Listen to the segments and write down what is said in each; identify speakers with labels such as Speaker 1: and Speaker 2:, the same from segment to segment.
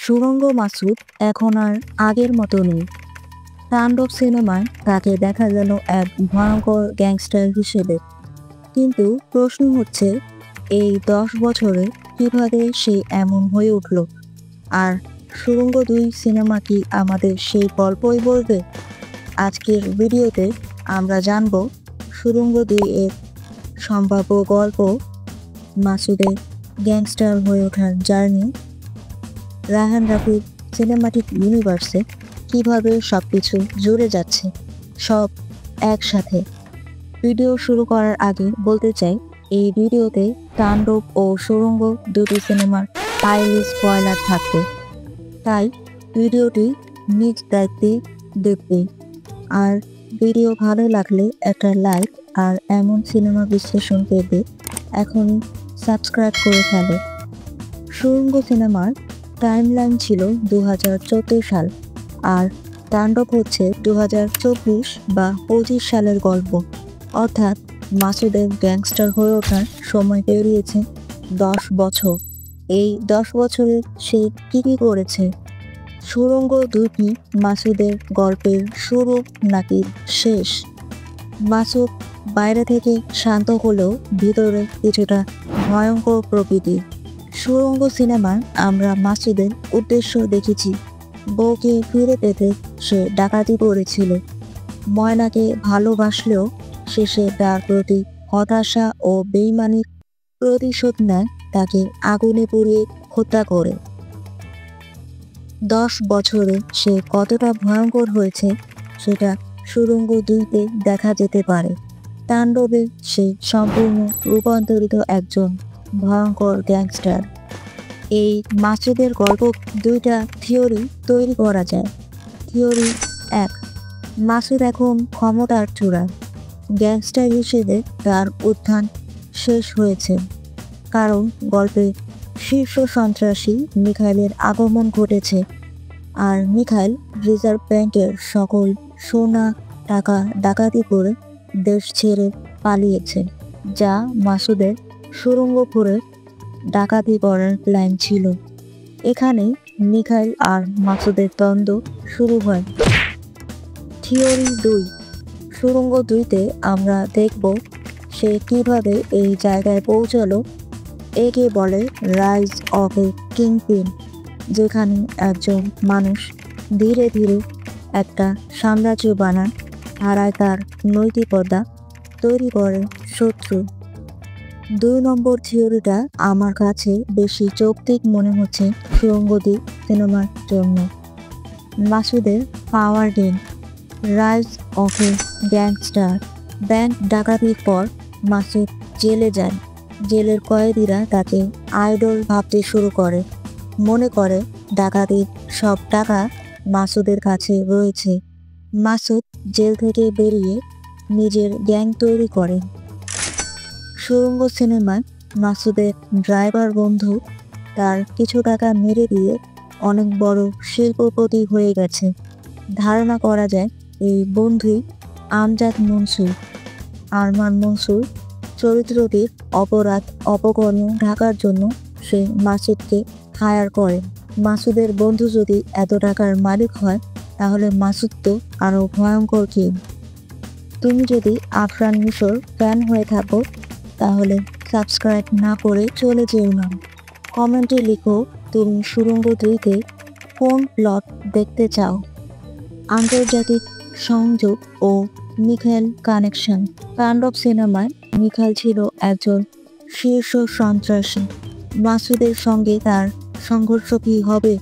Speaker 1: সুরঙ্গ মাসুদ এখন আর আগের মতো নেই। তাণ্ডব সিনেমায় তাকে দেখা গেল এক ভয়ঙ্কর গ্যাংস্টার হিসেবে, কিন্তু প্রশ্ন হচ্ছে এই 10 বছরে কিভাবে সে এমন হয়ে উঠল? আর সুরঙ্গ 2 সিনেমা কি আমাদের সেই গল্পই বলবে? আজকের ভিডিওতে আমরা জানব সুরঙ্গ 2 এর সম্ভাব্য গল্প, মাসুদের গ্যাংস্টার হয়ে ওঠার জার্নি, রায়হান রাফির সিনেমাটিক ইউনিভার্সে কিভাবে সবকিছু জুড়ে যাচ্ছে, সব একসাথে। ভিডিও শুরু করার আগে বলতে চাই, এই ভিডিওতে তাণ্ডব ও সুরঙ্গ দুটি সিনেমার হাইলি স্পয়লার থাকবে, তাই ভিডিওটি নিজ দায়িত্বে দেখবে। আর ভিডিও ভালো লাগলে একটা লাইক আর এমন সিনেমা বিশ্লেষণ পেতে এখনই সাবস্ক্রাইব করে ফেলো। সুরঙ্গ সিনেমার টাইমলাইন ছিল 2014 সাল, আর তাণ্ডব হচ্ছে 2024 বা 25 সালের গল্প। অর্থাৎ মাসুদের গ্যাংস্টার হয়ে ওঠার সময় পেরিয়েছে 10 বছর। এই 10 বছরে সে কী কী করেছে? সুরঙ্গ 2 কি মাসুদের গল্পের শুরু নাকি শেষ? মাসুদ বাইরে থেকে শান্ত হলেও ভিতরে কিছুটা ভয়ঙ্কর প্রকৃতি। সুরঙ্গ সিনেমায় আমরা মাসুদের উদ্দেশ্য দেখেছি, বউকে ফিরে পেতে সে ডাকাতি করেছিল। ময়নাকে ভালোবাসলেও শেষে তার প্রতি হতাশা ও বেইমানির প্রতিশোধ নেয়, তাকে আগুনে পুড়িয়ে হত্যা করে। 10 বছরে সে কতটা ভয়ঙ্কর হয়েছে সেটা সুরঙ্গ 2-তে দেখা যেতে পারে। তাণ্ডবে সে সম্পূর্ণ রূপান্তরিত একজন ভয়ঙ্কর গ্যাংস্টার। এই মাসুদের গল্প 2টা থিওরি তৈরি করা যায়। থিওরি 1, মাসুদ এখন ক্ষমতার চূড়ায়। গ্যাংস্টার হিসেবে তার উত্থান শেষ হয়েছে, কারণ গল্পে শীর্ষ সন্ত্রাসী মিখাইলের আগমন ঘটেছে, আর মিখাইল রিজার্ভ ব্যাংকের সকল সোনা টাকা ডাকাতি করে দেশ ছেড়ে পালিয়েছে, যা মাসুদের সুরঙ্গ করে ডাকাতি করার প্ল্যান ছিল। এখানে মিখাইল আর মাসুদের দ্বন্দ্ব শুরু হয়। থিওরি 2, সুরঙ্গ 2-তে আমরা দেখব সে কিভাবে এই জায়গায় পৌঁছালো। একে বলে রাইজ অফ এ কিংপিন, যেখানে একজন মানুষ ধীরে ধীরে একটা সাম্রাজ্য বানায়, হারায় তার নৈতিকতা, তৈরি করে শত্রু। 2 নম্বর থিওরিটা আমার কাছে বেশি যৌক্তিক মনে হচ্ছে সুরঙ্গ 2 সিনেমার জন্য। মাসুদের power game, rise of a gangster. Bank ডাকাতির পর মাসুদ জেলে যায়। জেলের কয়েদিরা তাকে আইডল ভাবতে শুরু করে, মনে করে ডাকাতির সব টাকা মাসুদের কাছে রয়েছে। মাসুদ জেল থেকে বেরিয়ে নিজের গ্যাং তৈরি করে। সুরঙ্গ সিনেমায় মাসুদের ড্রাইভার বন্ধু তার কিছু টাকা মেরে দিয়ে অনেক বড় শিল্পপতি হয়ে গেছে। ধারণা করা যায় এই বন্ধুই আমজাদ মনসুর। আরমান মনসুর চরিত্রটির অপরাধ অপকর্ম ঢাকার জন্য সে মাসুদকে হায়ার করে। মাসুদের বন্ধু যদি এত টাকার মালিক হয়, তাহলে মাসুদ তো আরও ভয়ঙ্কর কি? তুমি যদি আফরান নিশোর ফ্যান হয়ে থাকো, তাহলে সাবস্ক্রাইব না করে চলে যেও না। কমেন্টে লিখো তুমি সুরঙ্গ 2-তে কোন প্লট দেখতে চাও। আন্তর্জাতিক সংযোগ ও মিখাইল কানেকশন। তাণ্ডব সিনেমায় মিখাইল ছিল একজন শীর্ষ সন্ত্রাসী। মাসুদের সঙ্গে তার সংঘর্ষ কী হবে?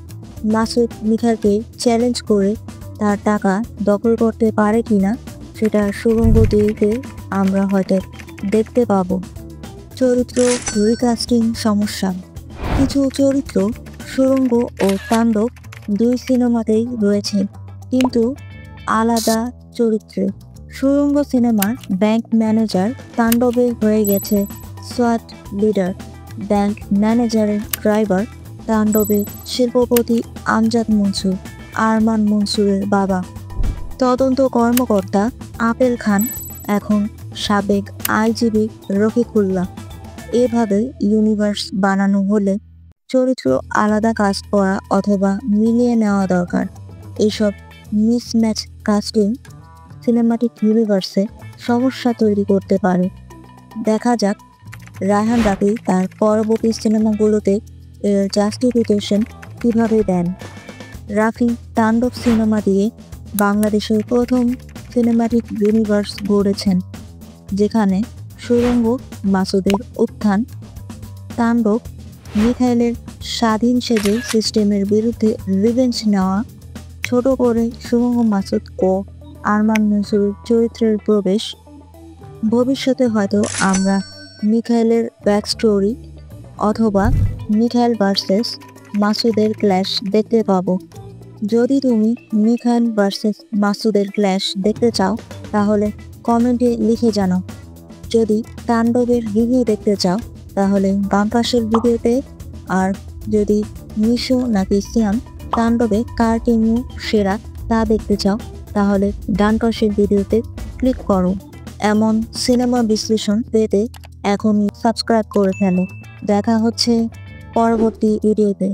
Speaker 1: মাসুদ মিখাইলকে চ্যালেঞ্জ করে তার টাকা দখল করতে পারে কিনা সেটা সুরঙ্গ 2-তে আমরা হয়তো দেখতে পাবো। চরিত্র রিকাস্টিং সমস্যা। কিছু চরিত্র সুরঙ্গ ও তাণ্ডব 2 সিনেমাতেই রয়েছে, কিন্তু আলাদা চরিত্রে। সুরঙ্গ সিনেমার ব্যাংক ম্যানেজার তাণ্ডবে হয়ে গেছে সোয়াট লিডার। ব্যাংক ম্যানেজারের ড্রাইভার তাণ্ডবে শিল্পপতি আমজাদ মনসুর, আরমান মনসুরের বাবা। তদন্ত কর্মকর্তা আপেল খান এখন সাবেক আইজিপি রফিকুল্লাহ। এভাবে ইউনিভার্স বানানো হলে চরিত্র আলাদা কাস্ট করা অথবা মিলিয়ে নেওয়া দরকার। এইসব মিসম্যাচ কাস্টিং সিনেমাটিক ইউনিভার্সে সমস্যা তৈরি করতে পারে। দেখা যাক রায়হান রাফি তার পরবর্তী সিনেমাগুলোতে এর জাস্টিফিকেশন কীভাবে দেন। রাফি তাণ্ডব সিনেমা দিয়ে বাংলাদেশের প্রথম সিনেমাটিক ইউনিভার্স গড়েছেন, যেখানে সুড়ঙ্গ মাসুদের উত্থান, তাণ্ডব মিখাইলের স্বাধীন সেজে সিস্টেমের বিরুদ্ধে রিভেঞ্জ নেওয়া, ছোট করে সুড়ঙ্গ মাসুদ ও আরমান মনসুরের চরিত্রের প্রবেশ। ভবিষ্যতে হয়তো আমরা মিখাইলের ব্যাক স্টোরি অথবা মিখাইল ভার্সেস মাসুদের ক্ল্যাশ দেখতে পাবো। যদি তুমি মিখাইল ভার্সেস মাসুদের ক্ল্যাশ দেখতে চাও তাহলে কমেন্টে লিখে জানাও। যদি তাণ্ডবের রিভিউ দেখতে চাও তাহলে বাম পাশের ভিডিওতে, আর যদি মিশো নাকি সিয়াম তাণ্ডবে কার টিমু সেরা তা দেখতে চাও তাহলে ডান পাশের ভিডিওতে ক্লিক করো। এমন সিনেমা বিশ্লেষণ পেতে এখনই সাবস্ক্রাইব করে ফেলো। দেখা হচ্ছে পরবর্তী ভিডিওতে।